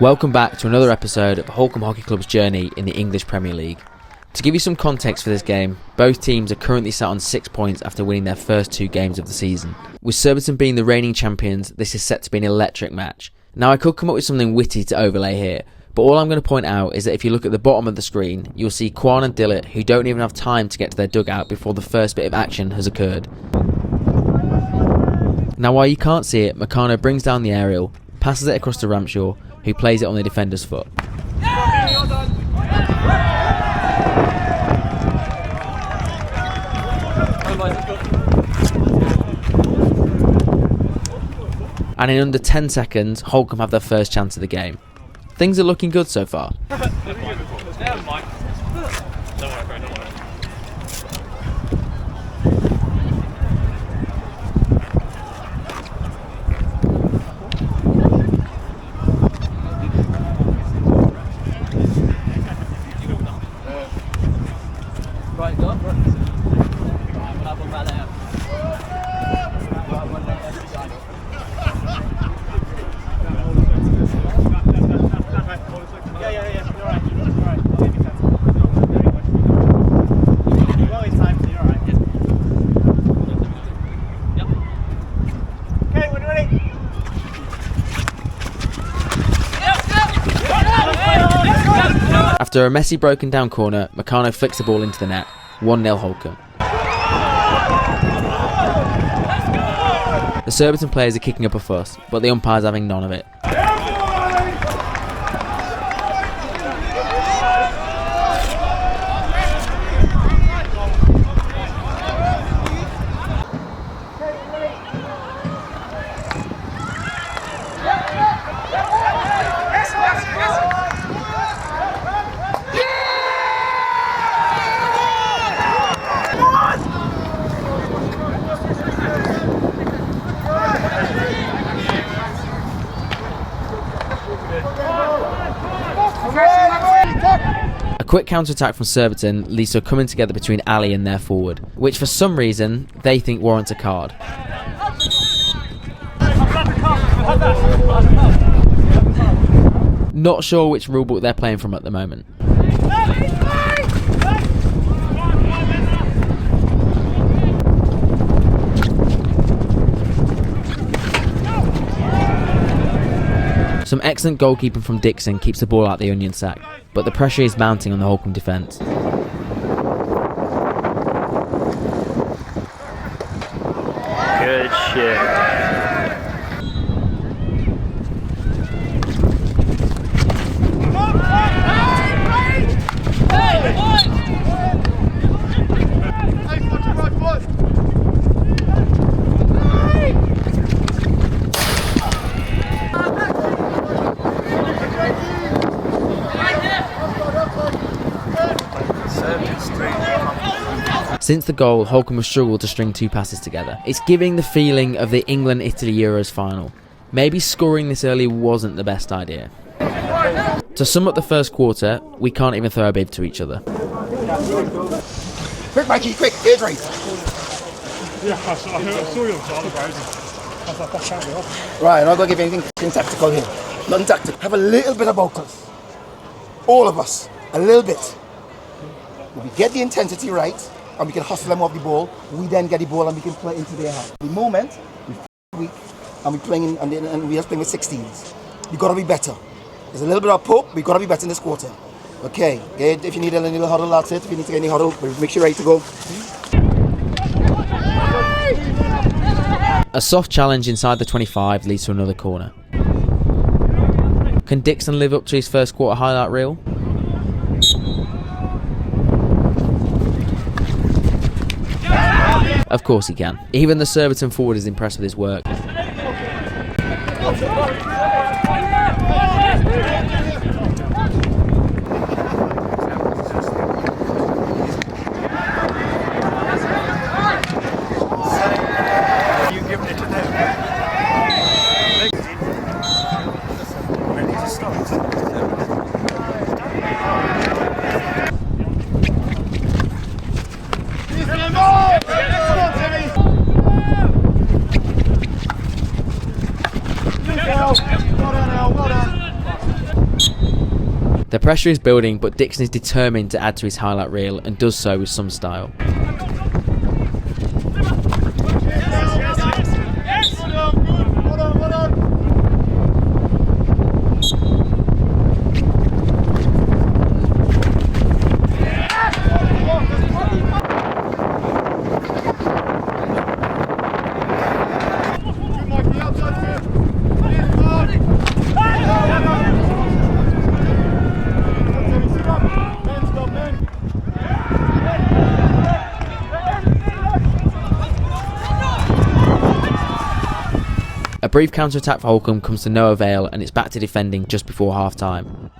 Welcome back to another episode of Holcombe Hockey Club's journey in the English Premier League. To give you some context for this game, both teams are currently sat on 6 points after winning their first 2 games of the season. With Surbiton being the reigning champions, this is set to be an electric match. Now I could come up with something witty to overlay here, but all I'm going to point out is that if you look at the bottom of the screen, you'll see Quan and Dillett who don't even have time to get to their dugout before the first bit of action has occurred. Now while you can't see it, Meccano brings down the aerial, passes it across to Ramshaw, who plays it on the defender's foot. And in under 10 seconds, Holcombe have their first chance of the game. Things are looking good so far. After a messy broken down corner, Meccano flicks the ball into the net. 1-0 Holcombe. The Surbiton players are kicking up a fuss, but the umpire's having none of it. A quick counter-attack from Surbiton leads to a coming together between Ali and their forward, which for some reason they think warrants a card. Not sure which rulebook they're playing from at the moment. Some excellent goalkeeping from Dixon keeps the ball out the onion sack, but the pressure is mounting on the Holcombe defence. Good shit. Since the goal, Holcombe have struggled to string 2 passes together. It's giving the feeling of the England-Italy Euros final. Maybe scoring this early wasn't the best idea. To sum up the first quarter, we can't even throw a bib to each other. Quick Mikey, quick, here's right. Right, I'm not going to give you anything tactical here. Nothing tactical. Have a little bit about us. All of us. A little bit. When we get the intensity right, and we can hustle them off the ball, we then get the ball and we can play into their hand. The moment, we're weak, and we're playing and we are playing with 16s. We've got to be better. There's a little bit of poke, we've got to be better in this quarter. Okay, if you need a little huddle, that's it. If you need to get any huddle, make sure you're ready to go. A soft challenge inside the 25 leads to another corner. Can Dixon live up to his first quarter highlight reel? Of course he can. Even the Surbiton forward is impressed with his work. The pressure is building, but Dixon is determined to add to his highlight reel and does so with some style. A brief counter-attack for Holcombe comes to no avail, and it's back to defending just before half-time.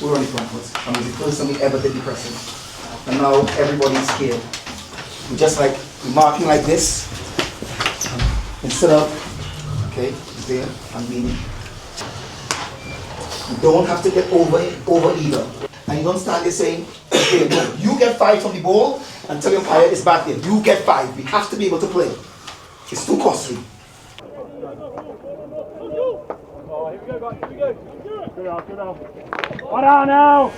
We were on the front foot, and it was the first time we ever did the pressing. And now everybody's scared. We're marking like this, instead of, okay, there, and meaning. You don't have to get over either. And you don't stand there saying, okay, no, you get 5 from the ball, and tell your umpire it's back there. You get 5. We have to be able to play. It's too costly. Oh, here we go, guys, here we go. Good now. One out now.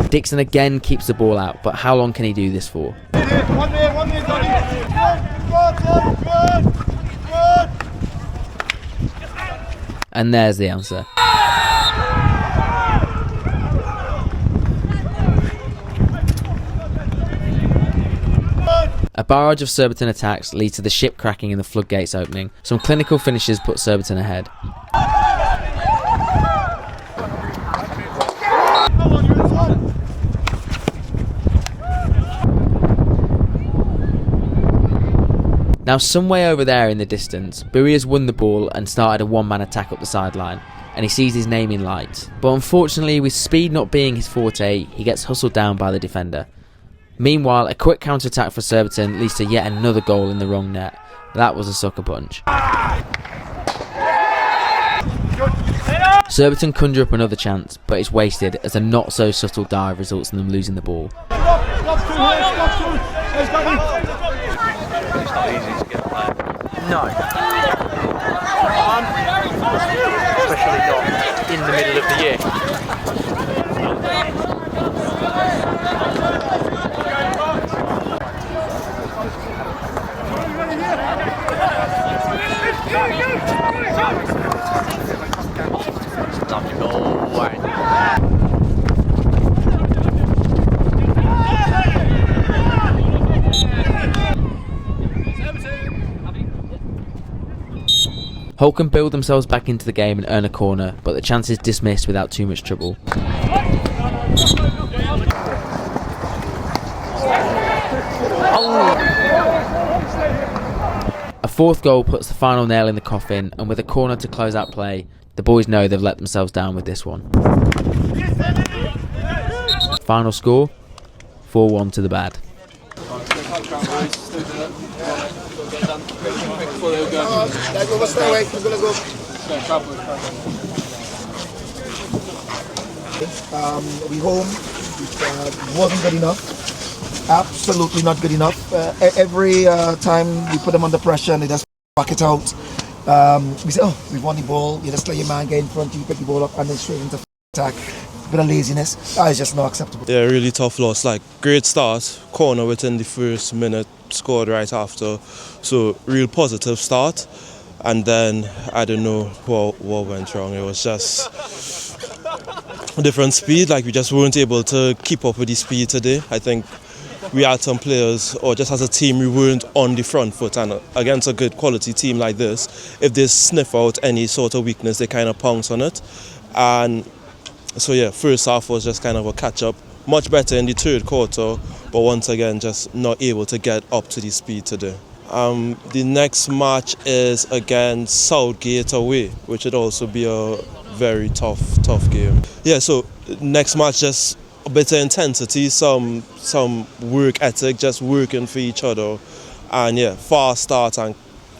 Dixon again keeps the ball out, but how long can he do this for? One there, Good. And there's the answer. A barrage of Surbiton attacks leads to the ship cracking and the floodgates opening. Some clinical finishes put Surbiton ahead. Now, some way over there in the distance, Bowie has won the ball and started a one-man attack up the sideline, and he sees his name in lights. But unfortunately, with speed not being his forte, he gets hustled down by the defender. Meanwhile, a quick counter-attack for Surbiton leads to yet another goal in the wrong net. That was a sucker punch. Surbiton conjure up another chance, but it's wasted as a not-so-subtle dive results in them losing the ball. It's not easy to get there. No. Especially not in the middle of the year. Holcombe build themselves back into the game and earn a corner, but the chance is dismissed without too much trouble. A fourth goal puts the final nail in the coffin, and with a corner to close out play, the boys know they've let themselves down with this one. Final score, 4-1 to the bad. We home, it wasn't good enough, absolutely not good enough. Every time we put them under pressure and they just back it out, we say, oh, we've won the ball, you just let your man get in front, you pick the ball up and then straight into attack. Bit of laziness, that is just not acceptable. Yeah, really tough loss, like great start, corner within the first minute, scored right after, so real positive start, and then I don't know what went wrong. It was just a different speed, like we just weren't able to keep up with the speed today. I think we had some players, or just as a team, we weren't on the front foot. And against a good quality team like this, if they sniff out any sort of weakness, they kind of pounce on it. And so yeah, first half was just kind of a catch-up. Much better in the third quarter, but once again, just not able to get up to the speed today. The next match is against Southgate away, which would also be a very tough game. Yeah, so next match, just a bit of intensity, some work ethic, just working for each other, and yeah, fast start and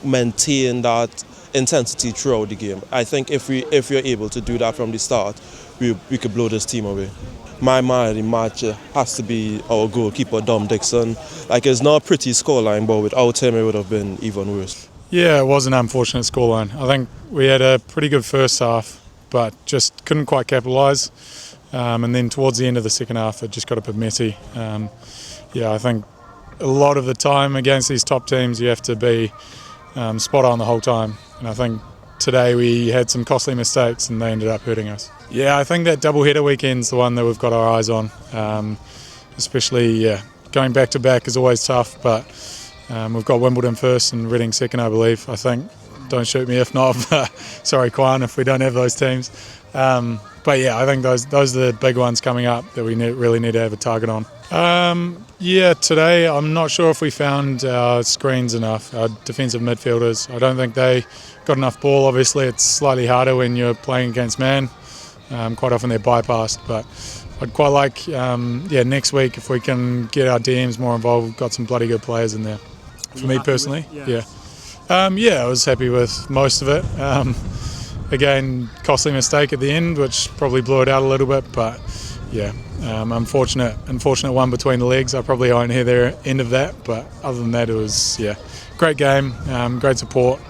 maintain that intensity throughout the game. I think if we're able to do that from the start, we could blow this team away. My man of the match has to be our goalkeeper, Dom Dixon. Like, it's not a pretty scoreline, but without him it would have been even worse. Yeah, it was an unfortunate scoreline. I think we had a pretty good first half, but just couldn't quite capitalise. And then towards the end of the second half, it just got a bit messy. I think a lot of the time against these top teams, you have to be spot on the whole time. And I think today we had some costly mistakes and they ended up hurting us. Yeah, I think that double-header weekend's the one that we've got our eyes on. Especially, going back-to-back is always tough, but we've got Wimbledon first and Reading second, I believe. I think. Don't shoot me if not. Sorry, Kwan, if we don't have those teams. But yeah, I think those are the big ones coming up that we really need to have a target on. Today I'm not sure if we found our screens enough, our defensive midfielders. I don't think they got enough ball. Obviously, it's slightly harder when you're playing against man. Quite often they're bypassed, but I'd quite like, next week if we can get our DMs more involved. We've got some bloody good players in there. For me personally, I was happy with most of it. Again, costly mistake at the end, which probably blew it out a little bit, but yeah, unfortunate one between the legs. I probably won't hear the end of that, but other than that, it was great game, great support.